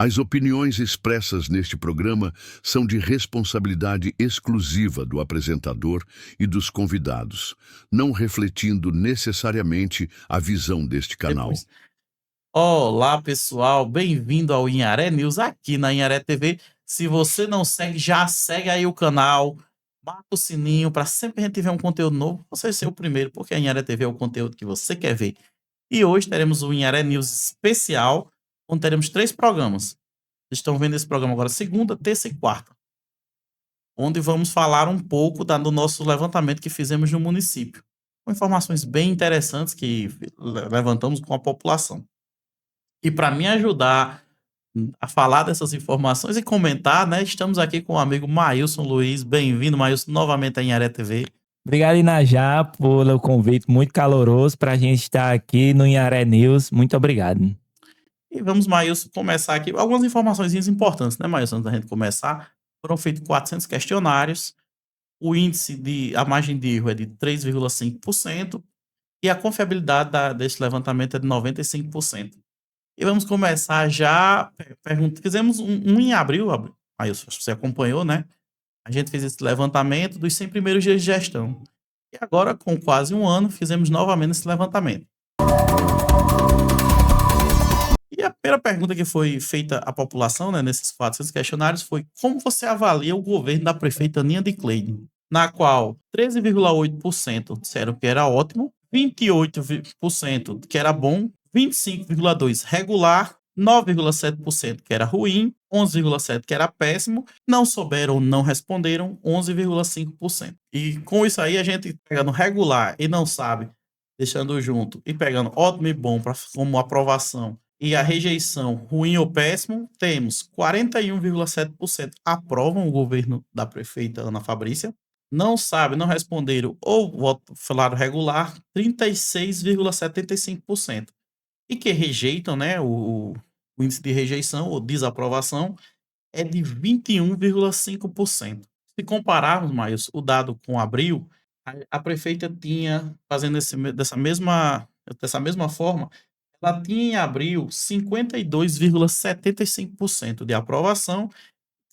As opiniões expressas neste programa são de responsabilidade exclusiva do apresentador e dos convidados, não refletindo necessariamente a visão deste canal. Depois. Olá, pessoal, bem-vindo ao Inharé News aqui na Inharé TV. Se você não segue, já segue aí o canal, marca o sininho para sempre que a gente tiver um conteúdo novo, você ser o primeiro, porque a Inharé TV é o conteúdo que você quer ver. E hoje teremos o Inharé News especial, onde teremos 3 programas. Vocês estão vendo esse programa agora segunda, terça e quarta, onde vamos falar um pouco do nosso levantamento que fizemos no município, com informações bem interessantes que levantamos com a população. E para me ajudar a falar dessas informações e comentar, né, estamos aqui com o amigo Maílson Luiz. Bem-vindo, Maílson, novamente à Inharé TV. Obrigado, Inajá, pelo convite muito caloroso para a gente estar aqui no Inharé News. Muito obrigado. E vamos, Maílson, começar aqui. Algumas informações importantes, né, Maílson, antes da gente começar. Foram feitos 400 questionários, a margem de erro é de 3,5% e a confiabilidade desse levantamento é de 95%. E vamos começar já. Fizemos um em abril, aí você acompanhou, né? A gente fez esse levantamento dos 100 primeiros dias de gestão. E agora, com quase um ano, fizemos novamente esse levantamento. E a primeira pergunta que foi feita à população, né, nesses 400 questionários, foi: como você avalia o governo da prefeita Ninha de Cleide? Na qual 13,8% disseram que era ótimo, 28% que era bom, 25,2% regular, 9,7% que era ruim, 11,7% que era péssimo, não souberam ou não responderam, 11,5%. E com isso aí, a gente pegando regular e não sabe, deixando junto, e pegando ótimo e bom como aprovação, e a rejeição ruim ou péssimo, temos 41,7% aprovam o governo da prefeita Ana Fabrícia, não sabe, não responderam ou falaram regular, 36,75%. E que rejeitam, né, o índice de rejeição ou desaprovação é de 21,5%. Se compararmos, Maílson, o dado com abril, a prefeita tinha, fazendo dessa mesma forma, ela tinha em abril 52,75% de aprovação,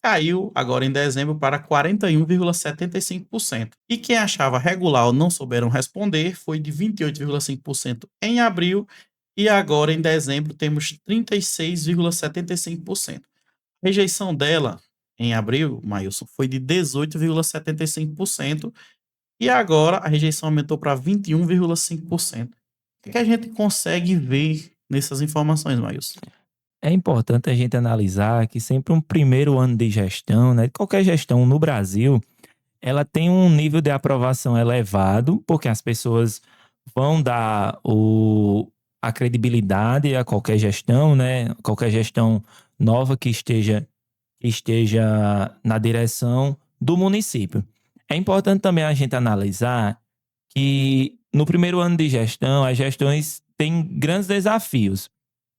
caiu agora em dezembro para 41,75%. E quem achava regular ou não souberam responder foi de 28,5% em abril, e agora em dezembro temos 36,75%. A rejeição dela em abril, Maílson, foi de 18,75%, e agora a rejeição aumentou para 21,5%. O que a gente consegue ver nessas informações, Maílson? É importante a gente analisar que sempre um primeiro ano de gestão, né, qualquer gestão no Brasil, ela tem um nível de aprovação elevado, porque as pessoas vão dar a credibilidade a qualquer gestão, né, qualquer gestão nova que esteja na direção do município. É importante também a gente analisar que no primeiro ano de gestão, as gestões têm grandes desafios,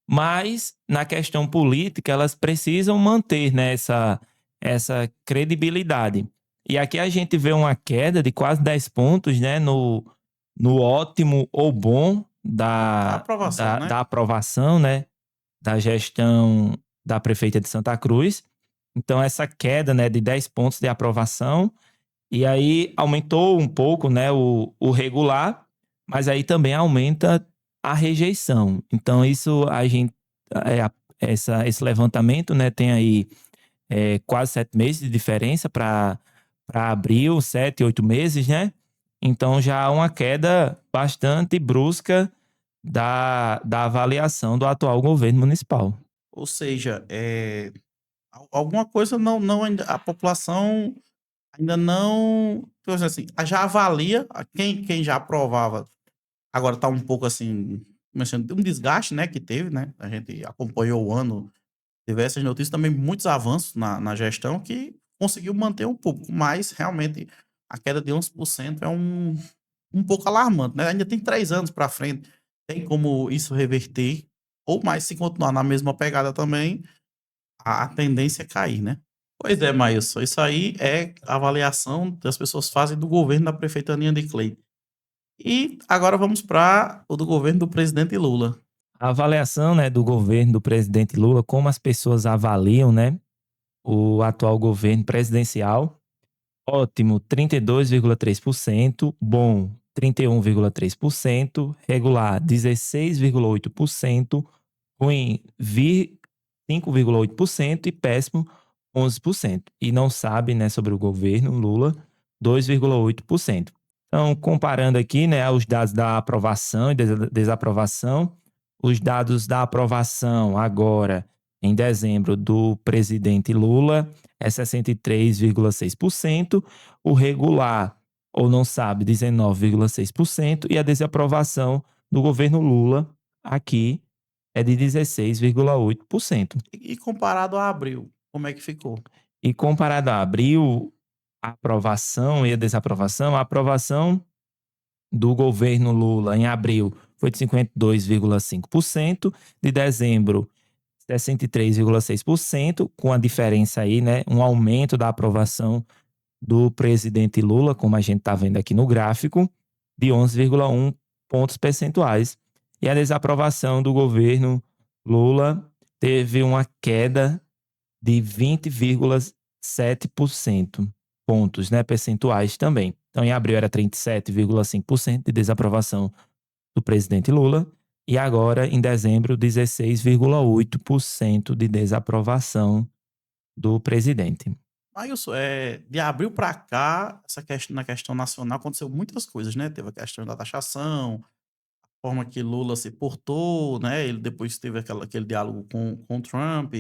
mas na questão política elas precisam manter, né, essa credibilidade. E aqui a gente vê uma queda de quase 10 pontos, né, no ótimo ou bom da aprovação, né, da gestão da prefeita de Santa Cruz. Então essa queda, né, de 10 pontos de aprovação, e aí aumentou um pouco, né, o regular, mas aí também aumenta a rejeição. Então isso a gente, esse levantamento, né, tem aí quase 7 meses de diferença para abril, 7, 8 meses, né? Então já há uma queda bastante brusca da avaliação do atual governo municipal. Ou seja, alguma coisa a população ainda não, assim, já avalia, quem já aprovava, agora está um pouco assim, começando um desgaste, né, que teve, né? A gente acompanhou o ano, diversas notícias, também muitos avanços na gestão que conseguiu manter um pouco, mas realmente a queda de 11% é um pouco alarmante, né? Ainda tem 3 anos para frente, tem como isso reverter, ou mais, se continuar na mesma pegada também, a tendência é cair, né? Pois é, Maílson, isso aí é a avaliação que as pessoas fazem do governo da prefeita Ninha de Cleide. E agora vamos para o do governo do presidente Lula. A avaliação, né, do governo do presidente Lula, como as pessoas avaliam, né, o atual governo presidencial. Ótimo, 32,3%, bom, 31,3%, regular, 16,8%, ruim, 5,8% e péssimo, 11%. E não sabe, né, sobre o governo Lula, 2,8%. Então, comparando aqui, né, os dados da aprovação e desaprovação, os dados da aprovação agora, em dezembro, do presidente Lula, é 63,6%, o regular, ou não sabe, 19,6%, e a desaprovação do governo Lula, aqui, é de 16,8%. E comparado a abril, como é que ficou? E comparado a abril, a aprovação e a aprovação do governo Lula em abril foi de 52,5%, de dezembro 63,6%, com a diferença aí, né, um aumento da aprovação do presidente Lula, como a gente está vendo aqui no gráfico, de 11,1 pontos percentuais. E a desaprovação do governo Lula teve uma queda de 20,7% pontos, né, percentuais também. Então, em abril era 37,5% de desaprovação do presidente Lula e agora, em dezembro, 16,8% de desaprovação do presidente. Mailson, de abril para cá, na questão nacional aconteceu muitas coisas, né? Teve a questão da taxação, a forma que Lula se portou, né? Ele depois teve aquele diálogo com Trump,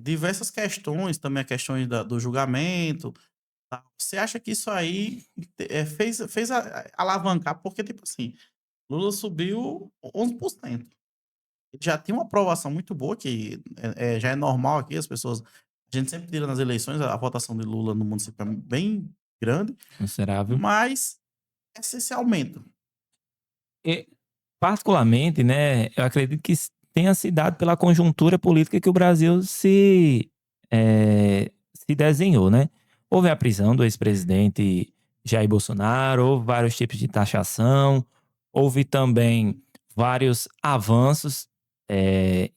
diversas questões, também a questão do julgamento. Tá? Você acha que isso aí fez alavancar? Porque, tipo assim, Lula subiu 11%. Ele já tem uma aprovação muito boa, que já é normal aqui, as pessoas. A gente sempre tira nas eleições, a votação de Lula no município é bem grande, Considerável. mas esse aumento. E, particularmente, né, eu acredito que tenha se dado pela conjuntura política que o Brasil se desenhou, né? Houve a prisão do ex-presidente Jair Bolsonaro, houve vários tipos de taxação, houve também vários avanços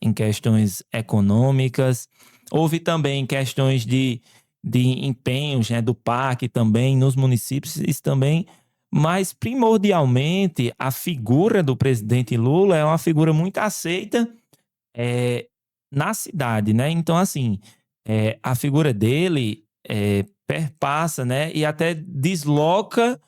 em questões econômicas, houve também questões de empenhos, né, do PAC também nos municípios, isso também. Mas, primordialmente, a figura do presidente Lula é uma figura muito aceita na cidade, né? Então, assim, a figura dele perpassa, né? E até desloca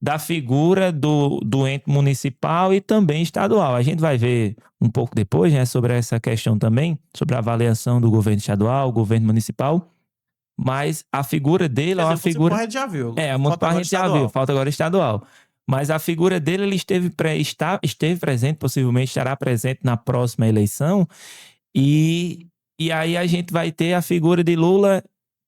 da figura do ente municipal e também estadual. A gente vai ver um pouco depois, né, sobre essa questão também, sobre a avaliação do governo estadual, governo municipal. Mas a figura dele é uma figura... A gente já viu. a municipal a gente já viu, falta agora estadual. Mas a figura dele, ele esteve presente, possivelmente estará presente na próxima eleição. E aí a gente vai ter a figura de Lula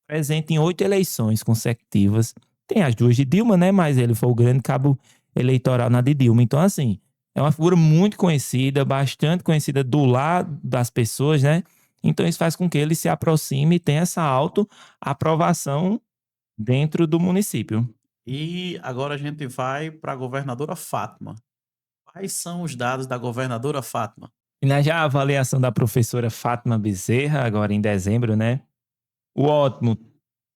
presente em 8 eleições consecutivas. Tem as 2 de Dilma, né? Mas ele foi o grande cabo eleitoral na de Dilma. Então, assim, é uma figura muito conhecida, bastante conhecida do lado das pessoas, né? Então, isso faz com que ele se aproxime e tenha essa autoaprovação dentro do município. E agora a gente vai para a governadora Fátima. Quais são os dados da governadora Fátima? E já a avaliação da professora Fátima Bezerra, agora em dezembro, né? O ótimo,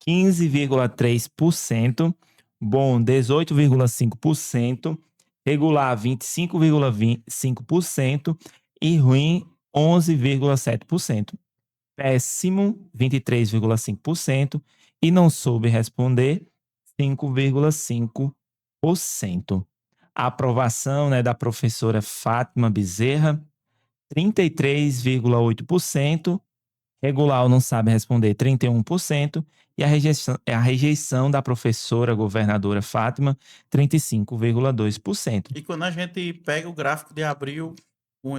15,3%. Bom, 18,5%. Regular, 25,5%. E ruim, 11,7%. Péssimo, 23,5%. E não soube responder, 5,5%. A aprovação, né, da professora Fátima Bezerra, 33,8%. Regular ou não sabe responder, 31%. E a rejeição da professora governadora Fátima, 35,2%. E quando a gente pega o gráfico de abril com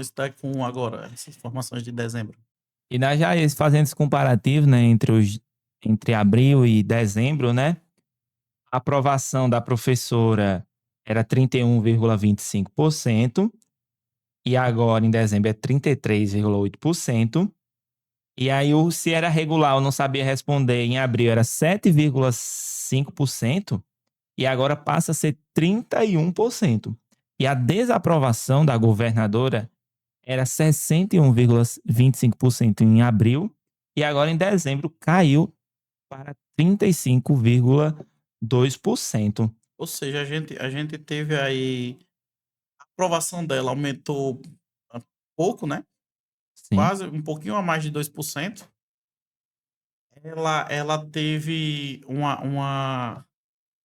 agora, essas informações de dezembro. E nós já fazendo esse comparativo, né, entre abril e dezembro, né? A aprovação da professora era 31,25%. E agora, em dezembro, é 33,8%. E aí, se era regular ou não sabia responder, em abril era 7,5%. E agora passa a ser 31%. E a desaprovação da governadora era 61,25% em abril e agora em dezembro caiu para 35,2%. Ou seja, a gente teve aí, a aprovação dela aumentou pouco, né? Sim, Quase um pouquinho a mais de 2%. Ela teve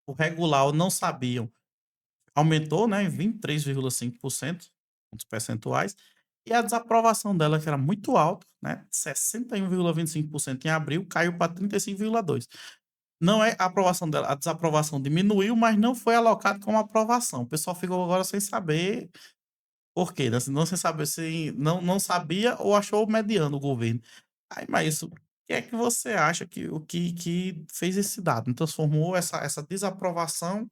o regular, não sabiam, aumentou, né, em 23,5%, pontos percentuais, e a desaprovação dela, que era muito alta, né, 61,25% em abril, caiu para 35,2%. Não é a aprovação dela, a desaprovação diminuiu, mas não foi alocado como aprovação. O pessoal ficou agora sem saber por quê, né? Não sem saber se não sabia ou achou mediano o governo. Aí, mas o que é que você acha que o que fez esse dado? Transformou essa desaprovação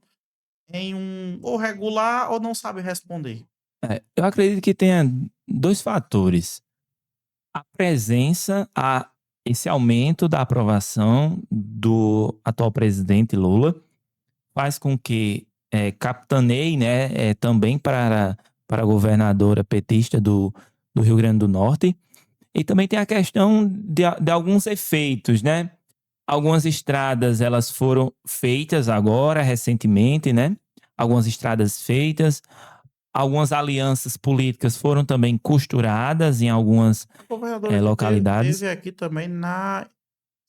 em um ou regular ou não sabe responder? eu acredito que tenha dois fatores. A presença, esse aumento da aprovação do atual presidente Lula faz com que capitaneie, né, também para a governadora petista do Rio Grande do Norte. E também tem a questão de alguns efeitos, né? Algumas estradas elas foram feitas agora, recentemente, né? Algumas estradas feitas, algumas alianças políticas foram também costuradas em algumas A governadora que localidades. teve aqui também na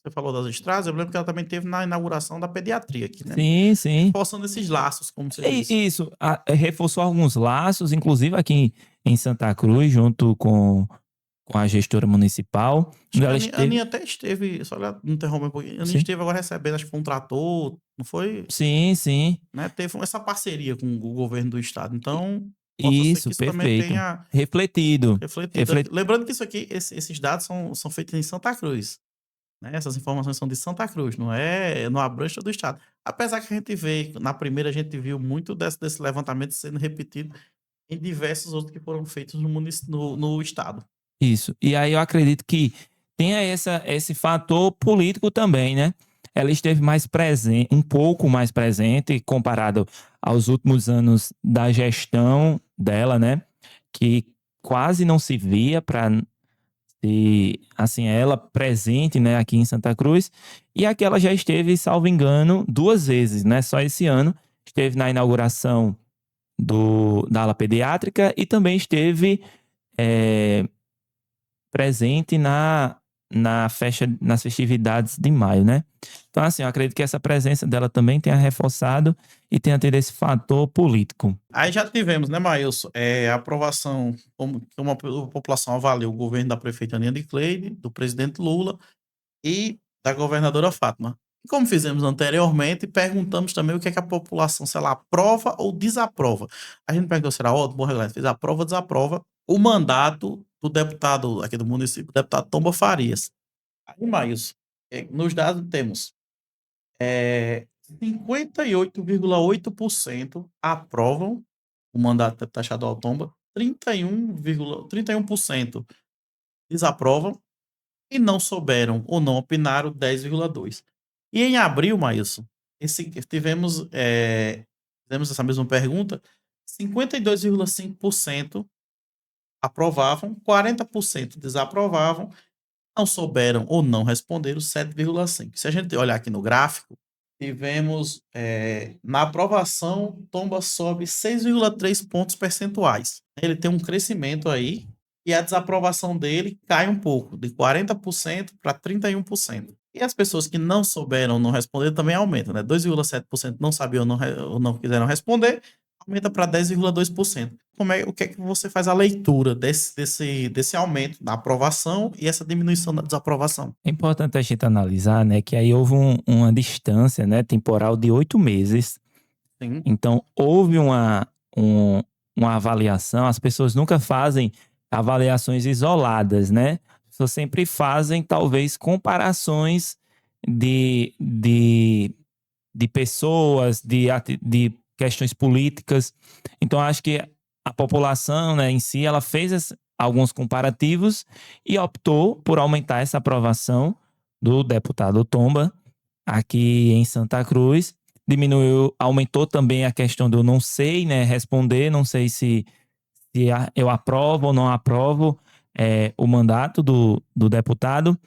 você falou das estradas, eu lembro que ela também teve na inauguração da pediatria aqui, né, Sim, sim. reforçando esses laços, como você E disse. isso, reforçou alguns laços, inclusive aqui em Santa Cruz, junto com a gestora municipal. Acho que a Ela Aninha esteve. até esteve, só ela interromper um pouquinho, a Aninha Sim, esteve agora recebendo, acho que foi um trator, não foi? sim, sim. Né, teve essa parceria com o governo do estado, então possa ser Isso, que isso também perfeito. tenha Refletido. refletido aqui. Reflet... Lembrando que isso aqui, esses dados são feitos em Santa Cruz, né, essas informações são de Santa Cruz, não abrange todo o estado. Apesar que a gente vê, na primeira a gente viu muito desse levantamento sendo repetido em diversos outros que foram feitos no estado. Isso. E aí eu acredito que tenha esse fator político também, né? Ela esteve mais presente, um pouco mais presente comparado aos últimos anos da gestão dela, né? Que quase não se via para assim ela presente, né, aqui em Santa Cruz. E aqui ela já esteve, salvo engano, duas vezes, né? Só esse ano esteve na inauguração da ala pediátrica e também esteve é, presente nas festividades de maio, né? Então, assim, eu acredito que essa presença dela também tenha reforçado e tenha tido esse fator político. Aí já tivemos, né, Maílson, a aprovação, como a população avalia o governo da prefeita Aninha de Cleide, do presidente Lula e da governadora Fátima. E como fizemos anteriormente, perguntamos também o que é que a população, se ela aprova ou desaprova. A gente perguntou se era ótimo, bom, regular, fez aprova ou desaprova o mandato do deputado aqui do município, o deputado Tomba Farias. Aí, Maílson, nos dados temos 58,8% aprovam o mandato do deputado estadual Tomba, 31% desaprovam e não souberam ou não opinaram 10,2%. E em abril, Maílson, fizemos essa mesma pergunta, 52,5% aprovavam, 40% desaprovavam, não souberam ou não responderam 7,5%. Se a gente olhar aqui no gráfico, tivemos na aprovação, Tomba sobe 6,3 pontos percentuais. Ele tem um crescimento aí e a desaprovação dele cai um pouco, de 40% para 31%. E as pessoas que não souberam ou não responder também aumentam, né? 2,7% não sabiam ou não quiseram responder, aumenta para 10,2%. O que é que você faz a leitura desse aumento da aprovação e essa diminuição da desaprovação? É importante a gente analisar, né, que aí houve uma distância, né, temporal de 8 meses. Sim. Então, houve uma avaliação. As pessoas nunca fazem avaliações isoladas, né? As pessoas sempre fazem, talvez, comparações de pessoas, de questões políticas. Então, acho que a população, né, em si, ela fez alguns comparativos e optou por aumentar essa aprovação do deputado Tomba aqui em Santa Cruz. Diminuiu, aumentou também a questão do não sei, né, responder, não sei se se eu aprovo ou não aprovo o mandato do deputado,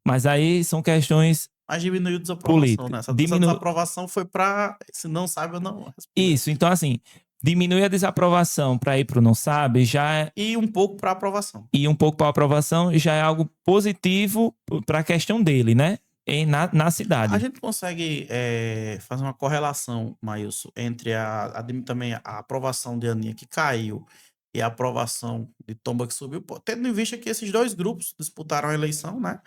mas aí são questões Mas diminuiu a desaprovação, políticas. né? Essa desaprovação foi para se não sabe ou não responder. Isso, então assim, diminui a desaprovação para ir para o não sabe, E um pouco para aprovação. E um pouco para a aprovação já é algo positivo para a questão dele, né? Na cidade. A gente consegue fazer uma correlação, Maílson, entre também a aprovação de Aninha, que caiu, e a aprovação de Tomba, que subiu, tendo em vista que esses dois grupos disputaram a eleição, né?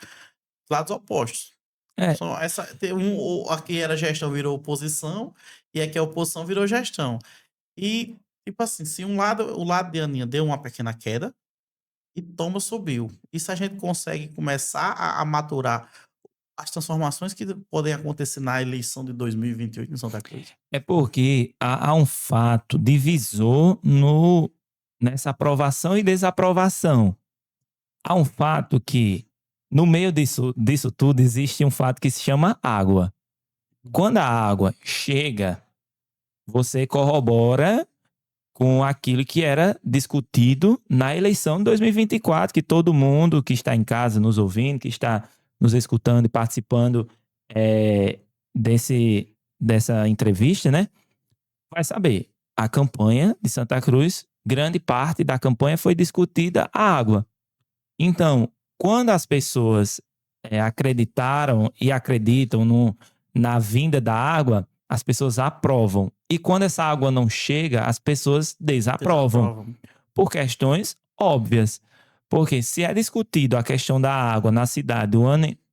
Lados opostos. Aqui era gestão virou oposição, e aqui a oposição virou gestão. E, tipo assim, se o lado de Aninha deu uma pequena queda, e Tomba subiu. Isso a gente consegue começar a maturar as transformações que podem acontecer na eleição de 2028 em Santa Cruz. É porque há um fato divisor nessa aprovação e desaprovação. Há um fato que, no meio disso tudo, existe um fato que se chama água. Quando a água chega, você corrobora com aquilo que era discutido na eleição de 2024, que todo mundo que está em casa nos ouvindo, que está nos escutando e participando dessa entrevista, né? Vai saber. A campanha de Santa Cruz, grande parte da campanha foi discutida a água. Então, quando as pessoas acreditaram e acreditam na vinda da água, as pessoas aprovam. E quando essa água não chega, as pessoas desaprovam. Por questões óbvias. Porque se é discutido a questão da água na cidade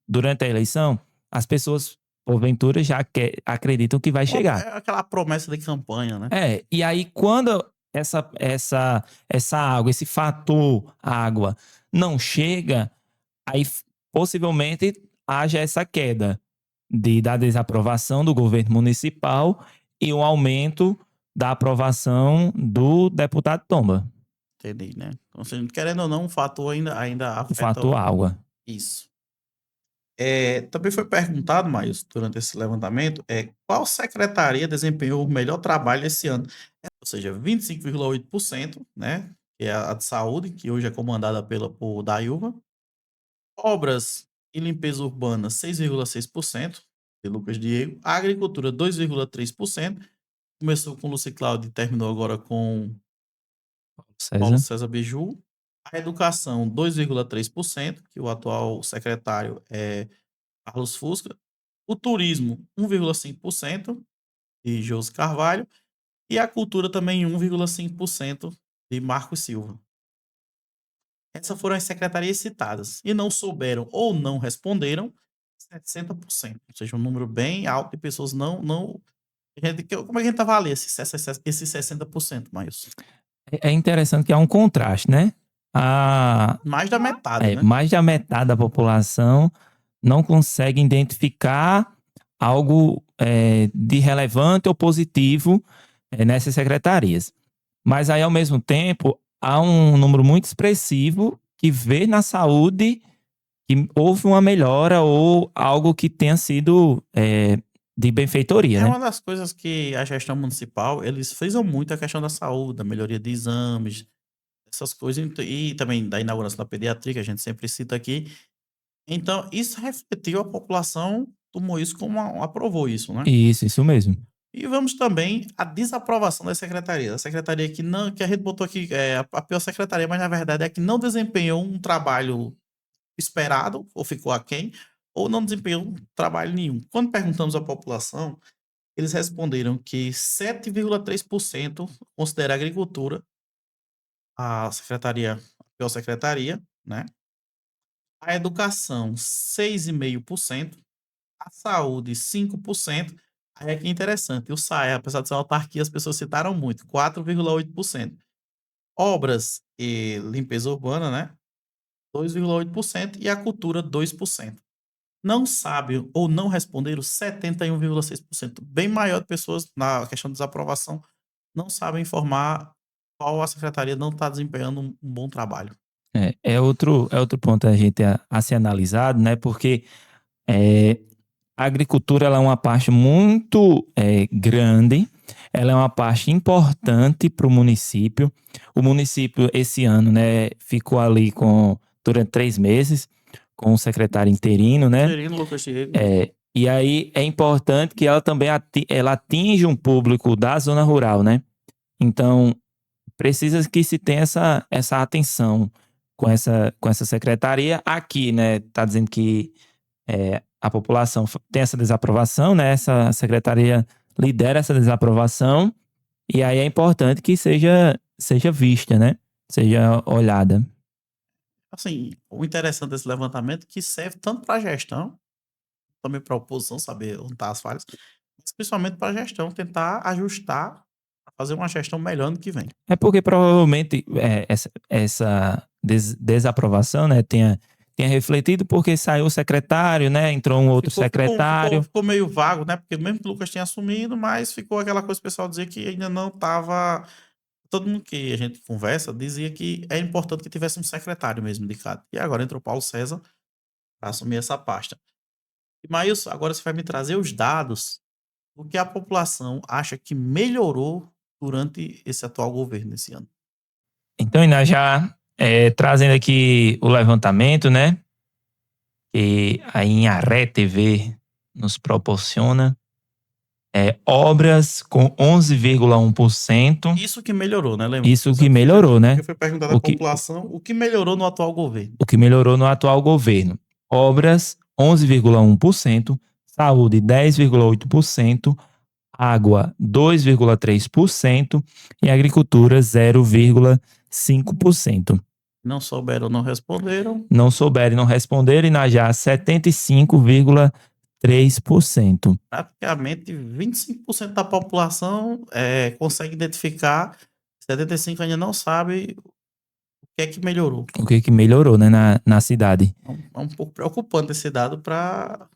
durante a eleição, as pessoas, porventura, já acreditam que vai chegar. É aquela promessa de campanha, né? E aí quando essa água, esse fator água, não chega, aí possivelmente haja essa queda da desaprovação do governo municipal e um aumento da aprovação do deputado Tomba. Entendi, né? Então, querendo ou não, um fator ainda afeta... O fator água. Isso. Também foi perguntado, Maílson, durante esse levantamento, qual secretaria desempenhou o melhor trabalho esse ano? Ou seja, 25,8%, né? Que é a de saúde, que hoje é comandada por Dayuva. Obras e limpeza urbana, 6,6%, de Lucas Diego. A agricultura, 2,3%. Começou com Lúcia Cláudia e terminou agora com Paulo César Biju. A educação, 2,3%, que o atual secretário é Carlos Fusca. O turismo, 1,5%, de José Carvalho. E a cultura também, 1,5%, de Marcos Silva. Essas foram as secretarias citadas. E não souberam ou não responderam 60%. Ou seja, um número bem alto de pessoas não... Como é que a gente avalia esses 60%, Maílson? É interessante que há um contraste, né? Mais da metade, né? Mais da metade da população não consegue identificar algo de relevante ou positivo nessas secretarias. Mas aí, ao mesmo tempo, há um número muito expressivo que vê na saúde que houve uma melhora ou algo que tenha sido de benfeitoria, né? Uma das coisas que a gestão municipal, eles frisam muito a questão da saúde, da melhoria de exames, essas coisas, e também da inauguração da pediatria, que a gente sempre cita aqui. Então, isso refletiu, a população tomou isso como aprovou isso, né? Isso mesmo. E vamos também à desaprovação da secretaria. A secretaria que a gente botou aqui a pior secretaria, mas na verdade é que não desempenhou um trabalho esperado, ou ficou aquém, ou não desempenhou um trabalho nenhum. Quando perguntamos à população, eles responderam que 7,3% considera a agricultura a pior secretaria, né? A educação, 6,5%. A saúde, 5%. Aí é que é interessante. O SAE, apesar de ser uma autarquia, as pessoas citaram muito, 4,8%. Obras e limpeza urbana, né? 2,8%. E a cultura, 2%. Não sabem ou não responderam 71,6%. Bem maior de pessoas na questão de desaprovação não sabem informar qual a secretaria não está desempenhando um bom trabalho. É outro ponto a gente a ser analisado, né? Porque a agricultura ela é uma parte muito grande ela é uma parte importante para o município. O município, esse ano, né, ficou ali durante 3 meses com o secretário interino, né? Serino Lucas Diego. E aí é importante que ela também ela atinja um público da zona rural, né? Então, precisa que se tenha essa atenção com essa secretaria. Aqui, né, tá dizendo que a população tem essa desaprovação, né? Essa secretaria lidera essa desaprovação, e aí é importante que seja vista, né? Seja olhada. Assim, o interessante desse levantamento é que serve tanto para a gestão, também para a oposição saber onde estão as falhas, mas principalmente para a gestão tentar ajustar, fazer uma gestão melhor no que vem. É porque provavelmente essa desaprovação, né, tenha refletido porque saiu o secretário, né, entrou um outro secretário. Ficou meio vago, né? Porque mesmo que o Lucas tinha assumido, mas ficou aquela coisa o pessoal dizer que ainda não estava. Todo mundo que a gente conversa dizia que é importante que tivesse um secretário mesmo indicado. E agora entrou Paulo César para assumir essa pasta. E Maílson, agora você vai me trazer os dados do que a população acha que melhorou durante esse atual governo esse ano. Então, Iná, já trazendo aqui o levantamento, né, que a Inharé TV nos proporciona, obras com 11,1%. Isso que melhorou, né? Lembra? Isso que melhorou, né? Porque foi perguntado à população o que melhorou no atual governo. O que melhorou no atual governo. Obras, 11,1%. Saúde, 10,8%. Água, 2,3%. E agricultura, 0,5%. Não souberam, não responderam. Não souberam, não responderam. E na já, 75,3%. Praticamente 25% da população consegue identificar, 75% ainda não sabe o que é que melhorou. O que melhorou, né, na cidade. É um pouco preocupante esse dado para,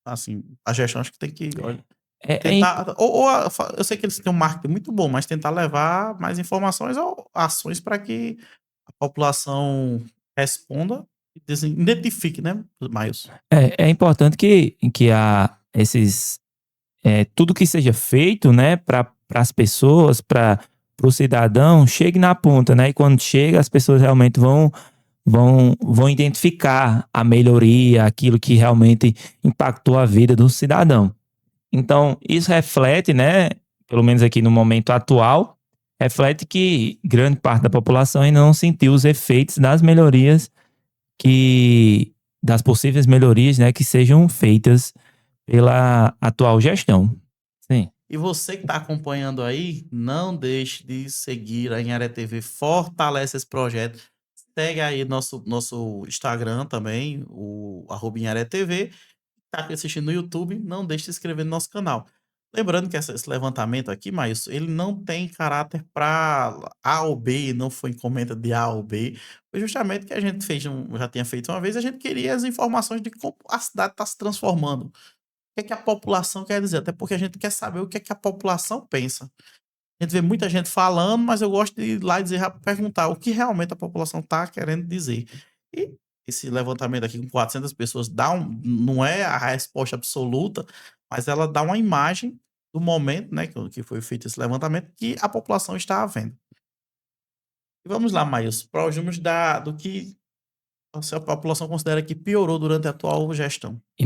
assim, a gestão acho que tem que tentar, eu sei que eles têm um marketing muito bom, mas tentar levar mais informações ou ações para que a população responda e identifique, né, Maílson? É importante que tudo que seja feito, né, para as pessoas, para o cidadão, chegue na ponta, né? E quando chega, as pessoas realmente vão identificar a melhoria, aquilo que realmente impactou a vida do cidadão. Então, isso reflete, né, pelo menos aqui no momento atual, reflete que grande parte da população ainda não sentiu os efeitos das melhorias das possíveis melhorias, né, que sejam feitas pela atual gestão. Sim. E você que está acompanhando aí, não deixe de seguir a Inharé TV, fortalece esse projeto. Segue aí nosso Instagram também, o @Inharé TV. Está assistindo no YouTube, não deixe de se inscrever no nosso canal. Lembrando que esse levantamento aqui, mas ele não tem caráter para A ou B, não foi encomenda de A ou B. Foi justamente que a gente já tinha feito uma vez, a gente queria as informações de como a cidade está se transformando. O que a população quer dizer? Até porque a gente quer saber o que a população pensa. A gente vê muita gente falando, mas eu gosto de ir lá e perguntar o que realmente a população está querendo dizer. E esse levantamento aqui com 400 pessoas não é a resposta absoluta, mas ela dá uma imagem do momento, né, que foi feito esse levantamento, que a população está vendo. E vamos lá, Maílson, para os números do que a população considera que piorou durante a atual gestão. E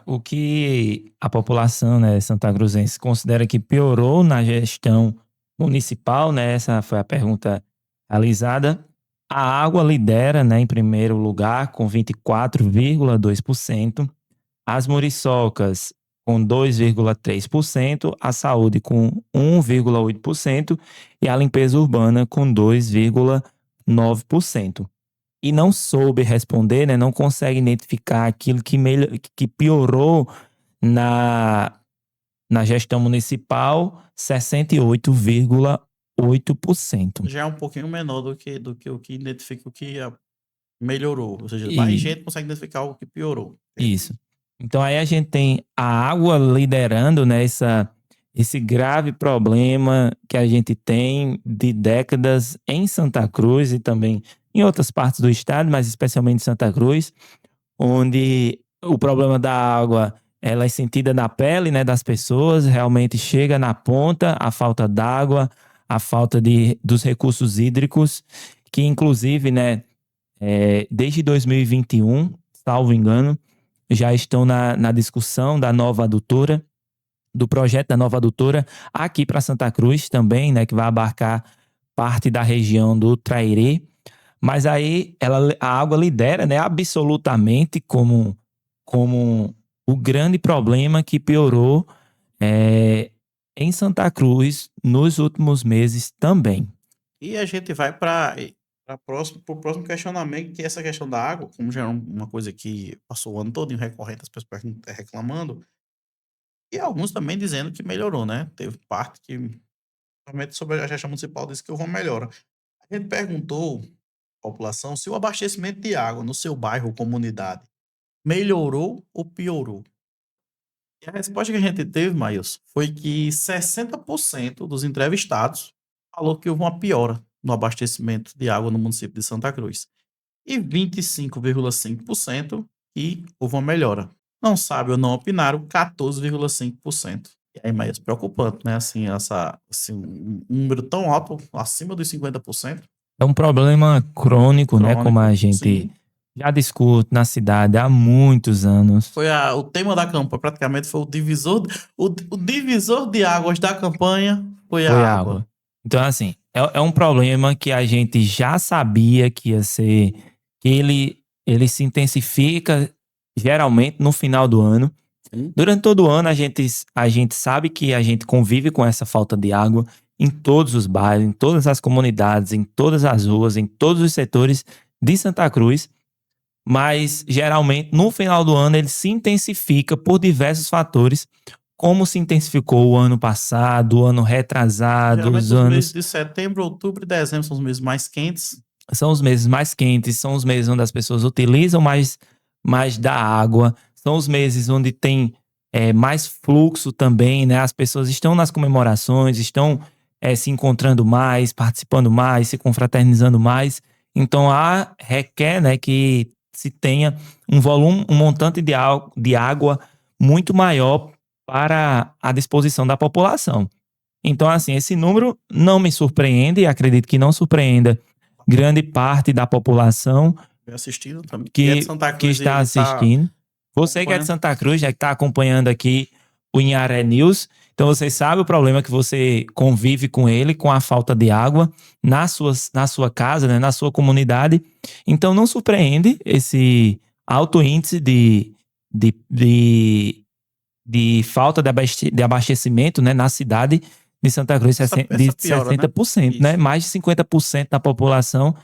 o que a população, né, santacruzense considera que piorou na gestão municipal, né, essa foi a pergunta realizada. A água lidera, né, em primeiro lugar com 24,2%, as muriçocas com 2,3%, a saúde com 1,8% e a limpeza urbana com 2,9%. E não soube responder, né, não consegue identificar aquilo que piorou na gestão municipal, 68,8%. Já é um pouquinho menor do que o que identifica o que melhorou. Ou seja, mais gente consegue identificar o que piorou. Isso. Então aí a gente tem a água liderando, né, esse grave problema que a gente tem de décadas em Santa Cruz e também em outras partes do estado, mas especialmente em Santa Cruz, onde o problema da água ela é sentida na pele, né, das pessoas, realmente chega na ponta a falta d'água, a falta dos recursos hídricos, que inclusive, né, desde 2021, salvo engano, já estão na discussão da nova adutora, do projeto da nova adutora aqui para Santa Cruz também, né, que vai abarcar parte da região do Trairê, mas aí a água lidera, né, absolutamente como o grande problema que piorou em Santa Cruz nos últimos meses também. E a gente vai para o próximo questionamento, que é essa questão da água, como já é uma coisa que passou o ano todo em recorrente, as pessoas reclamando, e alguns também dizendo que melhorou, né? Teve parte que, principalmente sobre a gestão municipal, disse que houve uma melhora. A gente perguntou à população se o abastecimento de água no seu bairro ou comunidade melhorou ou piorou. E a resposta que a gente teve, Maílson, foi que 60% dos entrevistados falou que houve uma piora no abastecimento de água no município de Santa Cruz. E 25,5% que houve uma melhora. Não sabe ou não opinaram 14,5%. E aí, Maílson, preocupante, né? Assim, um número tão alto, acima dos 50%. É um problema crônico, né? Como a gente Sim. já discute na cidade há muitos anos. Foi o tema da campanha, praticamente foi o divisor de águas da campanha foi a água. Então, assim, é um problema que a gente já sabia que ia ser, que ele se intensifica geralmente no final do ano. Sim. Durante todo o ano, a gente sabe que a gente convive com essa falta de água em todos os bairros, em todas as comunidades, em todas as ruas, em todos os setores de Santa Cruz. Mas, geralmente, no final do ano, ele se intensifica por diversos fatores, como se intensificou o ano passado, o ano retrasado, Geralmente os os anos... meses de setembro, outubro e dezembro são os meses mais quentes. São os meses mais quentes, são os meses onde as pessoas utilizam mais da água, são os meses onde tem mais fluxo também, né? As pessoas estão nas comemorações, estão se encontrando mais, participando mais, se confraternizando mais. Então, requer, né, que se tenha um volume, um montante de água muito maior para a disposição da população. Então, assim, esse número não me surpreende e acredito que não surpreenda grande parte da população Assistindo também. que está assistindo. Você que é de Santa Cruz, já que está acompanhando aqui o Inharé News, então você sabe o problema que você convive com ele, com a falta de água na sua casa, né, na sua comunidade. Então não surpreende esse alto índice de falta de abastecimento, né, na cidade de Santa Cruz, de 60%, né? Mais de 50% da população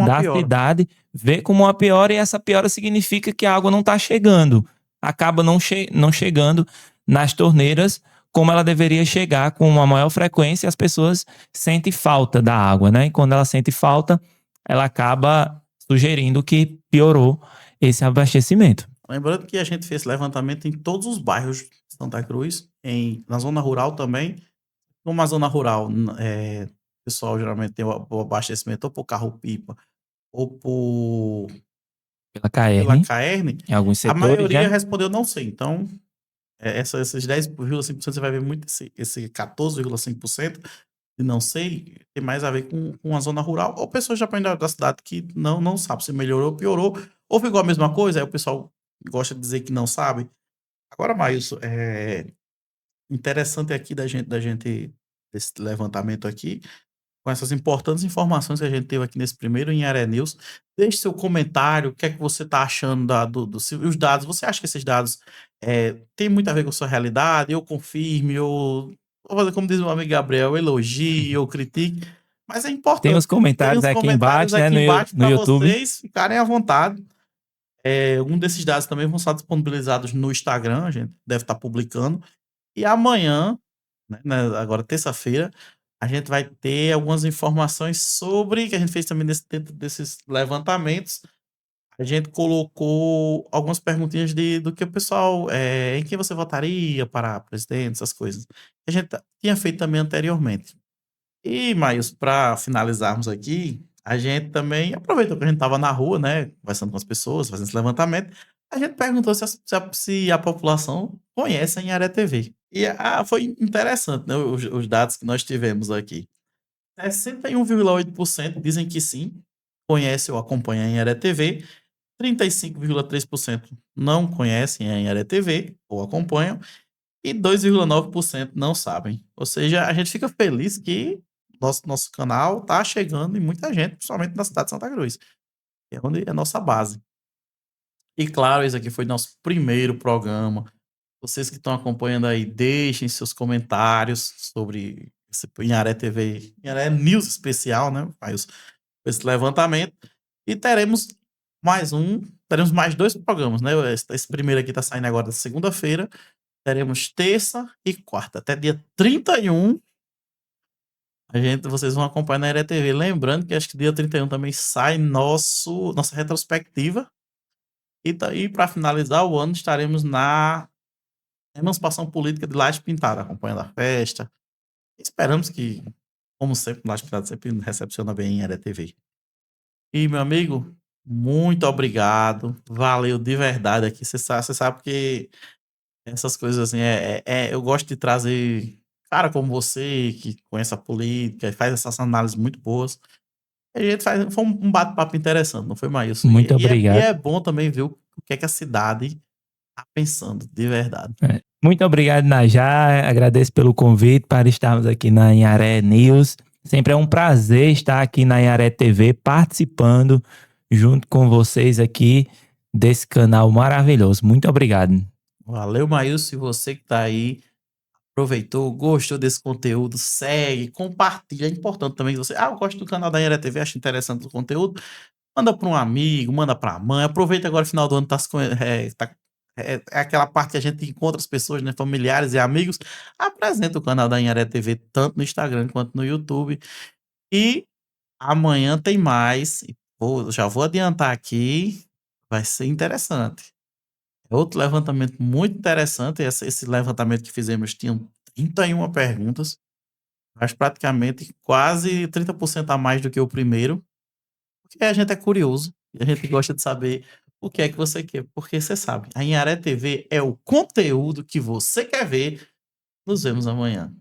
da cidade vê como uma piora, e essa piora significa que a água não está chegando. Acaba não chegando nas torneiras como ela deveria chegar com uma maior frequência, e as pessoas sentem falta da água, né? E quando ela sente falta, ela acaba sugerindo que piorou esse abastecimento. Lembrando que a gente fez levantamento em todos os bairros de Santa Cruz, na zona rural também. Numa zona rural, o pessoal geralmente tem o abastecimento ou por carro-pipa ou pela Caerne, em alguns setores, a maioria, né, respondeu não sei. Então, esses 10,5% você vai ver muito esse 14,5% de não sei, tem mais a ver com a zona rural, ou pessoas já da cidade que não sabe se melhorou ou piorou, ou ficou a mesma coisa, aí o pessoal gosta de dizer que não sabe. Agora, Maílson, interessante aqui da gente desse levantamento aqui, com essas importantes informações que a gente teve aqui nesse primeiro Inharé News. Deixe seu comentário, o que é que você está achando os dados. Você acha que esses dados têm muito a ver com a sua realidade? Ou confirme, ou fazer como diz o amigo Gabriel, elogie ou critique. Mas é importante. Tem os comentários aqui embaixo, né, no YouTube. Vocês ficarem à vontade. Um desses dados também vão estar disponibilizados no Instagram, a gente deve estar publicando. E amanhã, né, agora terça-feira, a gente vai ter algumas informações sobre, que a gente fez também dentro desses levantamentos. A gente colocou algumas perguntinhas do que o pessoal, em quem você votaria para presidente, essas coisas. Que a gente tinha feito também anteriormente. E, Maílson, para finalizarmos aqui, a gente também aproveitou que a gente estava na rua, né, conversando com as pessoas, fazendo esse levantamento. A gente perguntou se a população conhece a Inharé TV. E foi interessante, né, os dados que nós tivemos aqui. 61,8% dizem que sim, conhece ou acompanha a Inharé TV. 35,3% não conhecem a Inharé TV ou acompanham. E 2,9% não sabem. Ou seja, a gente fica feliz que nosso canal tá chegando em muita gente, principalmente na cidade de Santa Cruz, que é onde é a nossa base. E claro, esse aqui foi nosso primeiro programa. Vocês que estão acompanhando aí, deixem seus comentários sobre esse Inharé TV, Inharé News especial, né? Faz esse levantamento. E teremos mais 2 programas, né? Esse primeiro aqui tá saindo agora da segunda-feira. Teremos terça e quarta, até dia 31. Vocês vão acompanhar na Inharé TV. Lembrando que acho que dia 31 também sai nossa retrospectiva. E para finalizar o ano, estaremos na emancipação política de Laje Pintada, acompanhando a festa. Esperamos que, como sempre, Laje Pintada sempre recepciona bem em Inharé TV. E, meu amigo, muito obrigado. Valeu de verdade aqui. Você sabe que essas coisas assim, eu gosto de trazer cara como você, que conhece a política e faz essas análises muito boas. A gente foi um bate-papo interessante, não foi, Maílson? Muito E obrigado. é bom também ver o que é que a cidade tá pensando, de verdade. Muito obrigado, Najá. Agradeço pelo convite para estarmos aqui na Inharé News. Sempre é um prazer estar aqui na Inharé TV participando junto com vocês aqui desse canal maravilhoso. Muito obrigado. Valeu, Maílson. E você que tá aí, aproveitou, gostou desse conteúdo, segue, compartilha. É importante também que você. Eu gosto do canal da Inharé TV, acho interessante o conteúdo. Manda para um amigo, manda para a mãe. Aproveita agora, final do ano, é aquela parte que a gente encontra as pessoas, né, familiares e amigos. Apresenta o canal da Inharé TV, tanto no Instagram quanto no YouTube. E amanhã tem mais. Já vou adiantar aqui, vai ser interessante. É outro levantamento muito interessante. Esse levantamento que fizemos tinha 31 perguntas, mas praticamente quase 30% a mais do que o primeiro. Porque a gente é curioso e a gente gosta de saber o que é que você quer, porque você sabe, a Inharé TV é o conteúdo que você quer ver. Nos vemos amanhã.